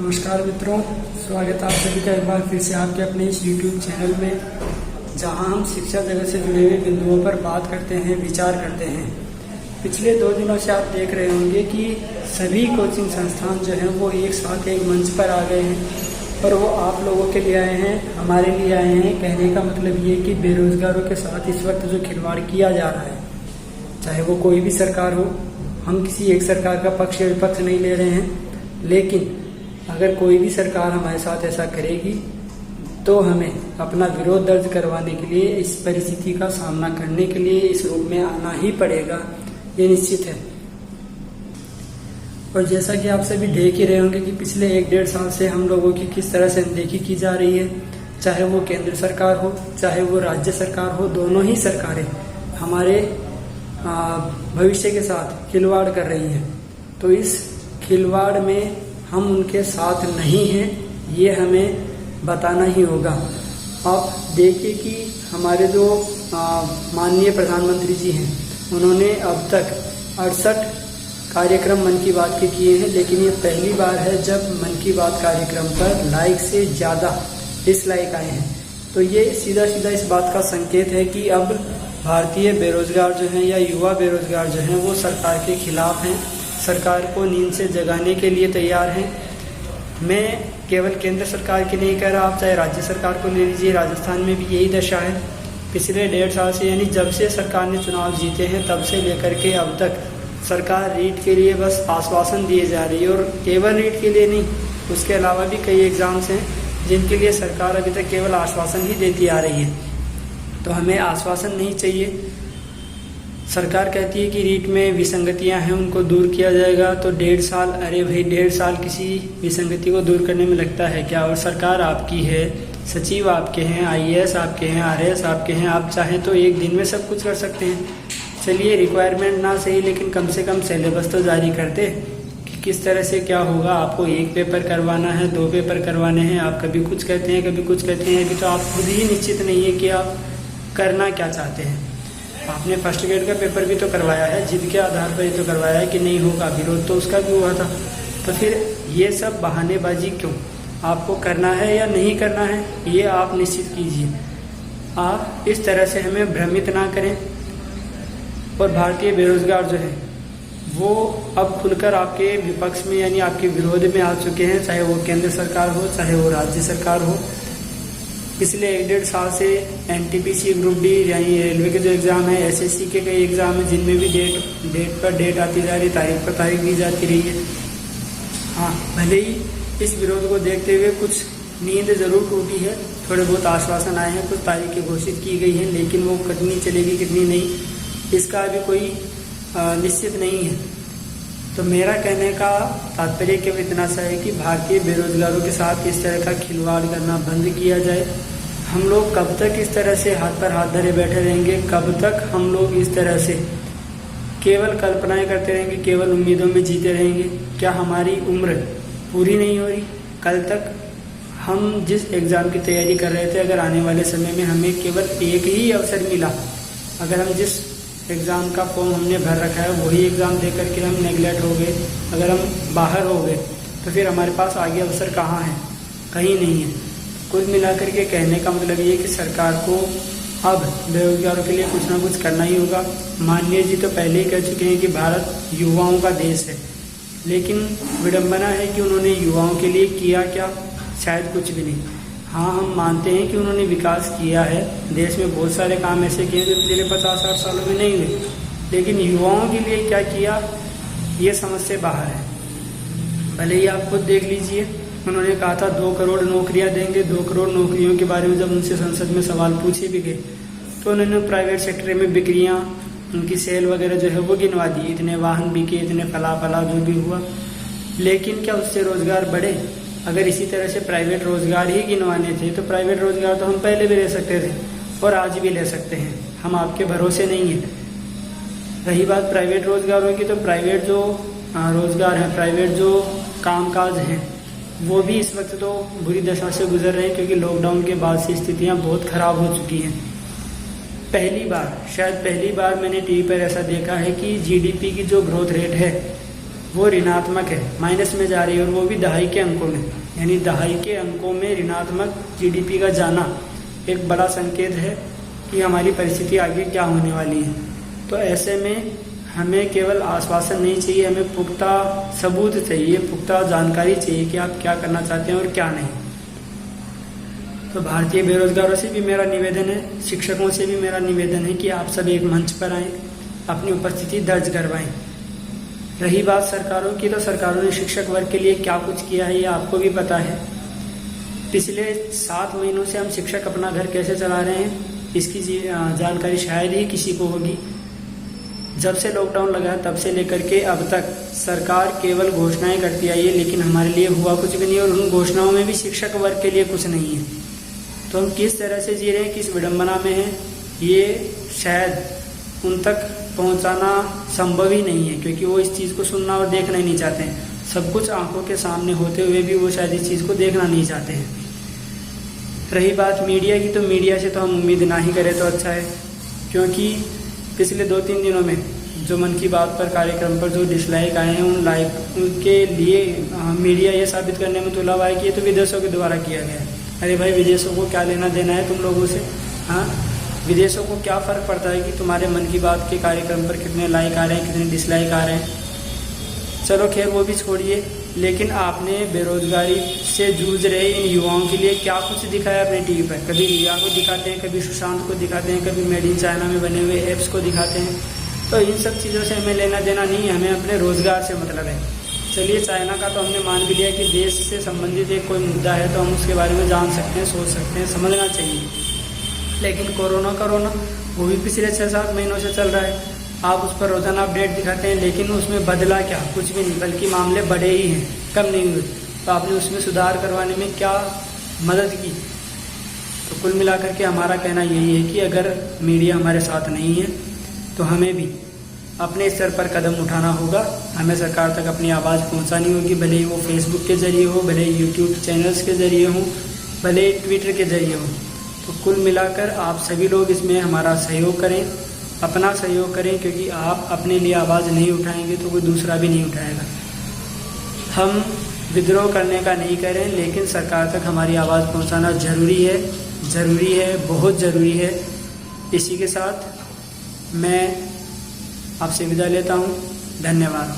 नमस्कार मित्रों, स्वागत है आप सभी का एक बार फिर से आपके अपने इस YouTube चैनल में, जहां हम शिक्षा जगत से जुड़े हुए बिंदुओं पर बात करते हैं, विचार करते हैं। पिछले 2 दिनों से आप देख रहे होंगे कि सभी कोचिंग संस्थान जो हैं वो एक साथ एक मंच पर आ गए हैं और वो आप लोगों के लिए आए हैं, हमारे लिए आए हैं। कहने का मतलब ये कि बेरोजगारों के साथ इस वक्त जो खिलवाड़ किया जा रहा है, चाहे वो कोई भी सरकार हो, हम किसी एक सरकार का पक्ष या विपक्ष नहीं ले रहे हैं, लेकिन अगर कोई भी सरकार हमारे साथ ऐसा करेगी तो हमें अपना विरोध दर्ज करवाने के लिए, इस परिस्थिति का सामना करने के लिए इस रूप में आना ही पड़ेगा, ये निश्चित है। और जैसा कि आप सभी देख ही रहे होंगे कि पिछले 1-1.5 साल से हम लोगों की किस तरह से अनदेखी की जा रही है, चाहे वो केंद्र सरकार हो, चाहे वो राज्य सरकार हो, दोनों ही सरकारें हमारे भविष्य के साथ खिलवाड़ कर रही हैं। तो इस खिलवाड़ में हम उनके साथ नहीं हैं, ये हमें बताना ही होगा। आप देखिए कि हमारे जो माननीय प्रधानमंत्री जी हैं, उन्होंने अब तक 68 कार्यक्रम मन की बात के किए हैं, लेकिन ये पहली बार है जब मन की बात कार्यक्रम पर लाइक से ज़्यादा डिसलाइक आए हैं। तो ये सीधा सीधा इस बात का संकेत है कि अब भारतीय बेरोजगार जो हैं या युवा बेरोजगार जो हैं वो सरकार के खिलाफ हैं, सरकार को नींद से जगाने के लिए तैयार हैं। मैं केवल केंद्र सरकार की नहीं कह रहा, आप चाहे राज्य सरकार को ले लीजिए, राजस्थान में भी यही दशा है। पिछले 1.5 साल से, यानी जब से सरकार ने चुनाव जीते हैं तब से लेकर के अब तक सरकार रीट के लिए बस आश्वासन दिए जा रही है, और केवल रीट के लिए नहीं, उसके अलावा भी कई एग्जाम्स हैं जिनके लिए सरकार अभी तक केवल आश्वासन ही देती आ रही है। तो हमें आश्वासन नहीं चाहिए। सरकार कहती है कि रीट में विसंगतियां हैं, उनको दूर किया जाएगा, तो 1.5 साल, अरे भाई 1.5 साल किसी विसंगति को दूर करने में लगता है क्या? और सरकार आपकी है, सचिव आपके हैं, IAS आपके हैं, RAS आपके हैं, आप चाहें तो एक दिन में सब कुछ कर सकते हैं। चलिए रिक्वायरमेंट ना सही, लेकिन कम से कम सिलेबस तो जारी करते कि किस तरह से क्या होगा। आपको 1 पेपर करवाना है, 2 पेपर करवाने हैं, आप कभी कुछ कहते हैं, कभी कुछ कहते हैं। अभी तो आप खुद ही निश्चित नहीं है कि आप करना क्या चाहते हैं। आपने फर्स्ट ग्रेड का पेपर भी तो करवाया है, जिद के आधार पर ही तो करवाया है कि नहीं होगा, विरोध तो उसका भी हुआ था। तो फिर ये सब बहानेबाजी क्यों? आपको करना है या नहीं करना है, ये आप निश्चित कीजिए। आप इस तरह से हमें भ्रमित ना करें। और भारतीय बेरोजगार जो है वो अब खुलकर आपके विपक्ष में, यानी आपके विरोध में आ चुके हैं, चाहे वो केंद्र सरकार हो, चाहे वो राज्य सरकार हो। पिछले 1-1.5 साल से NTPC ग्रुप D यानी रेलवे के जो एग्ज़ाम है, SSC के कई एग्ज़ाम है जिनमें भी डेट पर डेट आती जा रही, तारीख पर तारीख दी जाती रही है। हाँ, भले ही इस विरोध को देखते हुए कुछ नींद ज़रूर टूटी है, थोड़े बहुत आश्वासन आए हैं, कुछ तारीखें घोषित की गई हैं, लेकिन वो कितनी चलेगी कितनी नहीं, इसका अभी कोई निश्चित नहीं है। तो मेरा कहने का तात्पर्य केवल इतना सा है कि भारतीय बेरोजगारों के साथ इस तरह का खिलवाड़ करना बंद किया जाए। हम लोग कब तक इस तरह से हाथ पर हाथ धरे बैठे रहेंगे? कब तक हम लोग इस तरह से केवल कल्पनाएं करते रहेंगे, केवल उम्मीदों में जीते रहेंगे? क्या हमारी उम्र पूरी नहीं हो रही? कल तक हम जिस एग्ज़ाम की तैयारी कर रहे थे, अगर आने वाले समय में हमें केवल एक ही अवसर मिला, अगर हम जिस एग्ज़ाम का फॉर्म हमने भर रखा है वही एग्ज़ाम दे करके हम नेगलेक्ट हो गए, अगर हम बाहर हो गए, तो फिर हमारे पास आगे अवसर कहाँ है? कहीं नहीं है। कुल मिलाकर के कहने का मतलब ये कि सरकार को अब बेरोजगारों के लिए कुछ ना कुछ करना ही होगा। माननीय जी तो पहले ही कह चुके हैं कि भारत युवाओं का देश है, लेकिन विडंबना है कि उन्होंने युवाओं के लिए किया क्या? शायद कुछ भी नहीं। हाँ, हम मानते हैं कि उन्होंने विकास किया है, देश में बहुत सारे काम ऐसे किए जो पिछले 50-60 सालों में नहीं हुए, लेकिन युवाओं के लिए क्या किया, ये समझ से बाहर है। भले ही आप खुद देख लीजिए, उन्होंने कहा था 2 करोड़ नौकरियां देंगे। 2 करोड़ नौकरियों के बारे में जब उनसे संसद में सवाल पूछे भी गए तो उन्होंने प्राइवेट सेक्टर में बिक्रियाँ, उनकी सेल वगैरह जो है वो गिनवा दी, इतने वाहन बिके, इतने फला जो भी हुआ। लेकिन क्या उससे रोजगार बढ़े? अगर इसी तरह से प्राइवेट रोजगार ही गिनवाने थे तो प्राइवेट रोजगार तो हम पहले भी ले सकते थे और आज भी ले सकते हैं, हम आपके भरोसे नहीं है। रही बात प्राइवेट रोजगारों की, तो प्राइवेट जो रोजगार है, प्राइवेट जो कामकाज हैं, वो भी इस वक्त तो बुरी दशा से गुजर रहे हैं, क्योंकि लॉकडाउन के बाद से स्थितियां बहुत खराब हो चुकी हैं। पहली बार, शायद पहली बार मैंने टीवी पर ऐसा देखा है कि GDP की जो ग्रोथ रेट है वो ऋणात्मक है, माइनस में जा रही है, और वो भी दहाई के अंकों में। यानी दहाई के अंकों में ऋणात्मक जीडीपी का जाना एक बड़ा संकेत है कि हमारी परिस्थिति आगे क्या होने वाली है। तो ऐसे में हमें केवल आश्वासन नहीं चाहिए, हमें पुख्ता सबूत चाहिए, पुख्ता जानकारी चाहिए कि आप क्या करना चाहते हैं और क्या नहीं। तो भारतीय बेरोजगारों से भी मेरा निवेदन है, शिक्षकों से भी मेरा निवेदन है कि आप सब एक मंच पर आएं, अपनी उपस्थिति दर्ज करवाएं। रही बात सरकारों की, तो सरकारों ने शिक्षक वर्ग के लिए क्या कुछ किया है ये आपको भी पता है। पिछले 7 महीनों से हम शिक्षक अपना घर कैसे चला रहे हैं इसकी जानकारी शायद ही किसी को होगी। जब से लॉकडाउन लगा तब से लेकर के अब तक सरकार केवल घोषणाएं करती आई है, लेकिन हमारे लिए हुआ कुछ भी नहीं, और उन घोषणाओं में भी शिक्षक वर्ग के लिए कुछ नहीं है। तो हम किस तरह से जी रहे हैं, किस विडंबना में हैं, ये शायद उन तक पहुंचाना संभव ही नहीं है, क्योंकि वो इस चीज़ को सुनना और देखना ही नहीं चाहते हैं। सब कुछ आंखों के सामने होते हुए भी वो शायद इस चीज़ को देखना नहीं चाहते हैं। रही बात मीडिया की, तो मीडिया से तो हम उम्मीद ना ही करें तो अच्छा है, क्योंकि पिछले 2-3 दिनों में जो मन की बात पर कार्यक्रम पर जो डिसलाइक आए हैं उनके लिए मीडिया ये साबित करने में तुला हुआ है कि ये तो विदेशों के द्वारा किया गया है। अरे भाई, विदेशों को क्या लेना देना है तुम लोगों से? हाँ, विदेशों को क्या फ़र्क पड़ता है कि तुम्हारे मन की बात के कार्यक्रम पर कितने लाइक आ रहे हैं, कितने डिसलाइक आ रहे हैं। चलो खैर, वो भी छोड़िए, लेकिन आपने बेरोजगारी से जूझ रहे इन युवाओं के लिए क्या कुछ दिखाया अपने टीवी पर? कभी रिया को दिखाते हैं, कभी सुशांत को दिखाते हैं, कभी मेड इन चाइना में बने हुए ऐप्स को दिखाते हैं। तो इन सब चीज़ों से हमें लेना देना नहीं है, हमें अपने रोजगार से मतलब है। चलिए, चाइना का तो हमने मान भी लिया कि देश से संबंधित एक कोई मुद्दा है तो हम उसके बारे में जान सकते हैं, सोच सकते हैं, समझना चाहिए। लेकिन कोरोना वो भी पिछले 6-7 महीनों से चल रहा है। आप उस पर रोजाना अपडेट दिखाते हैं, लेकिन उसमें बदला क्या? कुछ भी नहीं, बल्कि मामले बढ़े ही हैं, कम नहीं हुए। तो आपने उसमें सुधार करवाने में क्या मदद की? तो कुल मिलाकर के हमारा कहना यही है कि अगर मीडिया हमारे साथ नहीं है तो हमें भी अपने स्तर पर कदम उठाना होगा। हमें सरकार तक अपनी आवाज़ पहुंचानी होगी, भले ही वो फेसबुक के जरिए हो, भले ही यूट्यूब चैनल्स के जरिए हो, भले ही ट्विटर के जरिए हो। तो कुल मिलाकर आप सभी लोग इसमें हमारा सहयोग करें, अपना सहयोग करें, क्योंकि आप अपने लिए आवाज़ नहीं उठाएंगे तो कोई दूसरा भी नहीं उठाएगा। हम विद्रोह करने का नहीं कह रहे हैं, लेकिन सरकार तक हमारी आवाज़ पहुंचाना ज़रूरी है, बहुत ज़रूरी है। इसी के साथ मैं आपसे विदा लेता हूं। धन्यवाद।